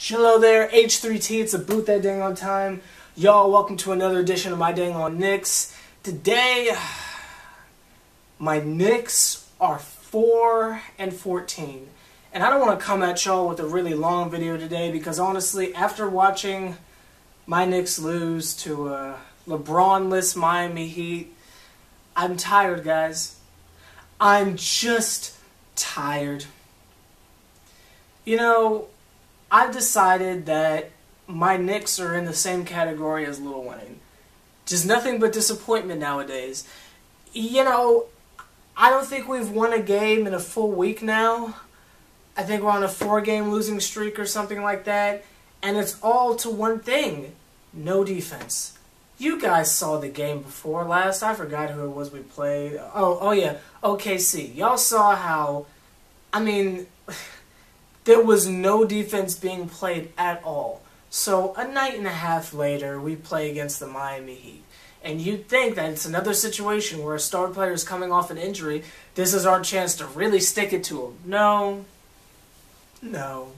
Hello there, H3T, it's a boot that dang on time. Y'all, welcome to another edition of my dang on Knicks. Today, my Knicks are 4-14. And I don't want to come at y'all with a really long video today because honestly, after watching my Knicks lose to a LeBron-less Miami Heat, I'm tired, guys. I'm just tired. You know, I've decided that my Knicks are in the same category as Lil Wayne. Just nothing but disappointment nowadays. You know, I don't think we've won a game in a full week now. I think we're on a 4-game losing streak or something like that. And it's all to one thing. No defense. You guys saw the game before last. I forgot who it was we played. Oh yeah, OKC. Y'all saw how, I mean, there was no defense being played at all. So a night and a half later, we play against the Miami Heat. And you'd think that it's another situation where a star player is coming off an injury. This is our chance to really stick it to him. No. No.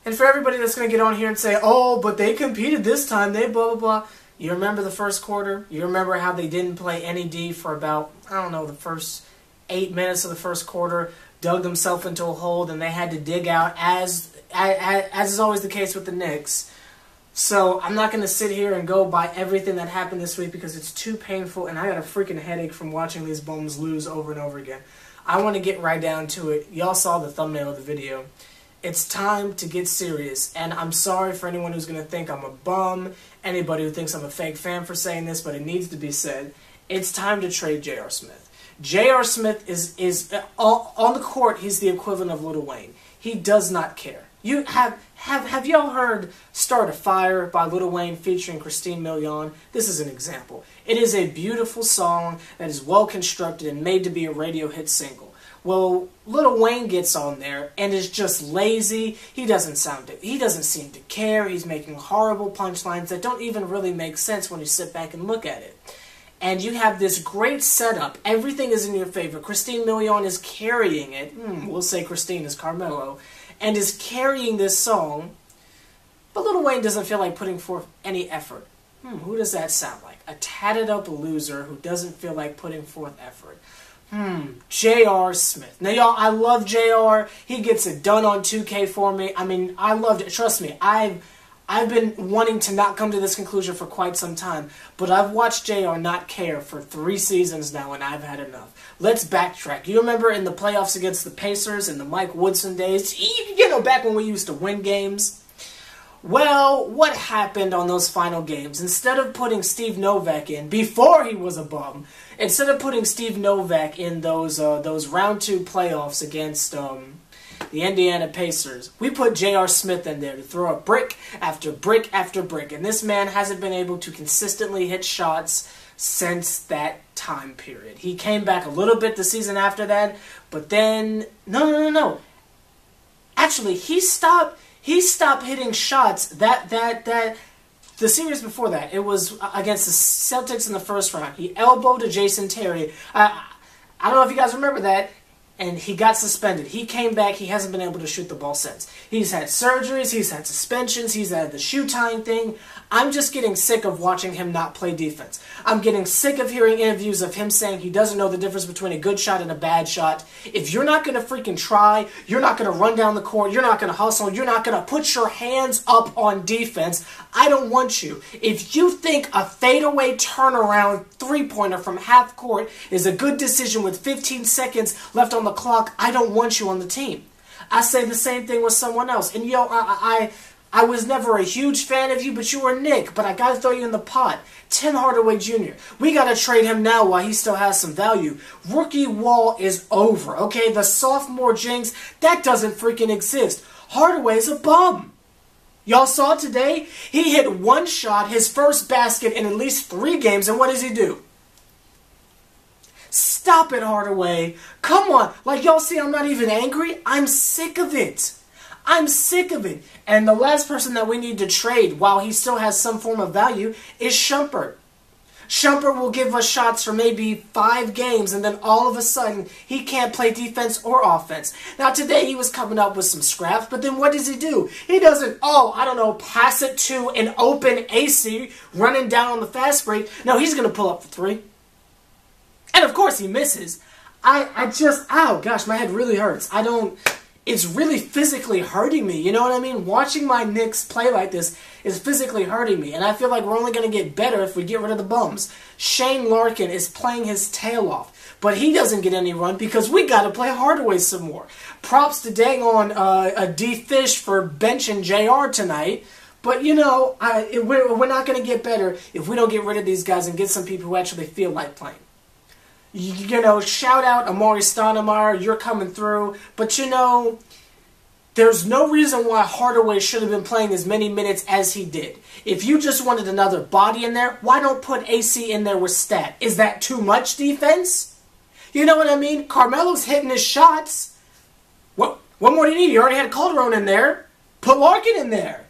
And for everybody that's going to get on here and say, oh, but they competed this time, they blah, blah, blah. You remember the first quarter? You remember how they didn't play any D for about, I don't know, the first 8 minutes of the first quarter, dug themselves into a hole, and they had to dig out, as is always the case with the Knicks. So I'm not going to sit here and go by everything that happened this week because it's too painful, and I got a freaking headache from watching these bums lose over and over again. I want to get right down to it. Y'all saw the thumbnail of the video. It's time to get serious, and I'm sorry for anyone who's going to think I'm a bum, anybody who thinks I'm a fake fan for saying this, but it needs to be said. It's time to trade J.R. Smith. J.R. Smith is on the court, he's the equivalent of Lil Wayne. He does not care. You have y'all heard Start a Fire by Lil Wayne featuring Christine Milian? This is an example. It is a beautiful song that is well constructed and made to be a radio hit single. Well, Lil Wayne gets on there and is just lazy. He doesn't seem to care. He's making horrible punchlines that don't even really make sense when you sit back and look at it. And you have this great setup. Everything is in your favor. Christine Milian is carrying it. We'll say Christine is Carmelo. And is carrying this song. But Lil Wayne doesn't feel like putting forth any effort. Who does that sound like? A tatted up loser who doesn't feel like putting forth effort. J.R. Smith. Now, y'all, I love J.R. He gets it done on 2K for me. I mean, I loved it. Trust me, I've been wanting to not come to this conclusion for quite some time, but I've watched J.R. not care for 3 seasons now, and I've had enough. Let's backtrack. You remember in the playoffs against the Pacers in the Mike Woodson days? You know, back when we used to win games? Well, what happened on those final games? Instead of putting Steve Novak in, before he was a bum, instead of putting Steve Novak in those round 2 playoffs against the Indiana Pacers, we put J.R. Smith in there to throw a brick after brick after brick. And this man hasn't been able to consistently hit shots since that time period. He came back a little bit the season after that, but then, no. Actually, he stopped hitting shots the series before that. It was against the Celtics in the first round. He elbowed Jason Terry. I don't know if you guys remember that. And he got suspended. He came back. He hasn't been able to shoot the ball since. He's had surgeries. He's had suspensions. He's had the shoe tying thing. I'm just getting sick of watching him not play defense. I'm getting sick of hearing interviews of him saying he doesn't know the difference between a good shot and a bad shot. If you're not going to freaking try, you're not going to run down the court, you're not going to hustle, you're not going to put your hands up on defense, I don't want you. If you think a fadeaway turnaround three-pointer from half court is a good decision with 15 seconds left on the clock, I don't want you on the team. I say the same thing with someone else. And yo, I was never a huge fan of you, but you were Nick. But I got to throw you in the pot. Tim Hardaway Jr. We got to trade him now while he still has some value. Rookie wall is over, okay? The sophomore jinx, that doesn't freaking exist. Hardaway's a bum. Y'all saw today? He hit one shot, his first basket in at least 3 games, and what does he do? Stop it, Hardaway. Come on. Like, y'all see, I'm not even angry. I'm sick of it. I'm sick of it. And the last person that we need to trade while he still has some form of value is Shumpert. Shumpert will give us shots for maybe 5 games, and then all of a sudden, he can't play defense or offense. Now, today he was coming up with some scraps, but then what does he do? He doesn't, pass it to an open AC running down on the fast break. No, he's going to pull up the 3. And of course he misses. Ow, gosh, my head really hurts. It's really physically hurting me, you know what I mean? Watching my Knicks play like this is physically hurting me, and I feel like we're only going to get better if we get rid of the bums. Shane Larkin is playing his tail off, but he doesn't get any run because we got to play Hardaway some more. Props to dang on a D-Fish for benching JR tonight, but, we're not going to get better if we don't get rid of these guys and get some people who actually feel like playing. Shout out Amari Stoudemire, you're coming through. But, there's no reason why Hardaway should have been playing as many minutes as he did. If you just wanted another body in there, why don't put AC in there with Stat? Is that too much defense? You know what I mean? Carmelo's hitting his shots. What more do you need? You already had Calderon in there. Put Larkin in there.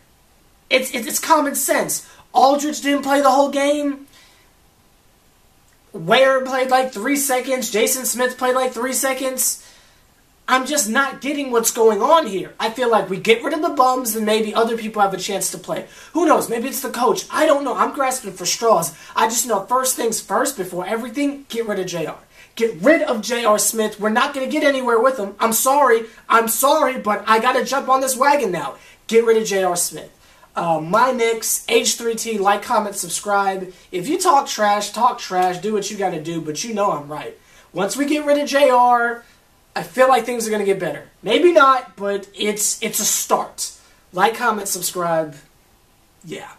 It's common sense. Aldridge didn't play the whole game. Ware played like 3 seconds. Jason Smith played like 3 seconds. I'm just not getting what's going on here. I feel like we get rid of the bums and maybe other people have a chance to play. Who knows? Maybe it's the coach. I don't know. I'm grasping for straws. I just know first things first, before everything, get rid of JR. Get rid of J.R. Smith. We're not going to get anywhere with him. I'm sorry, but I got to jump on this wagon now. Get rid of J.R. Smith. My Knicks, H3T, like, comment, subscribe. If you talk trash, do what you gotta do, but you know I'm right. Once we get rid of JR, I feel like things are gonna get better. Maybe not, but it's a start. Like, comment, subscribe. Yeah.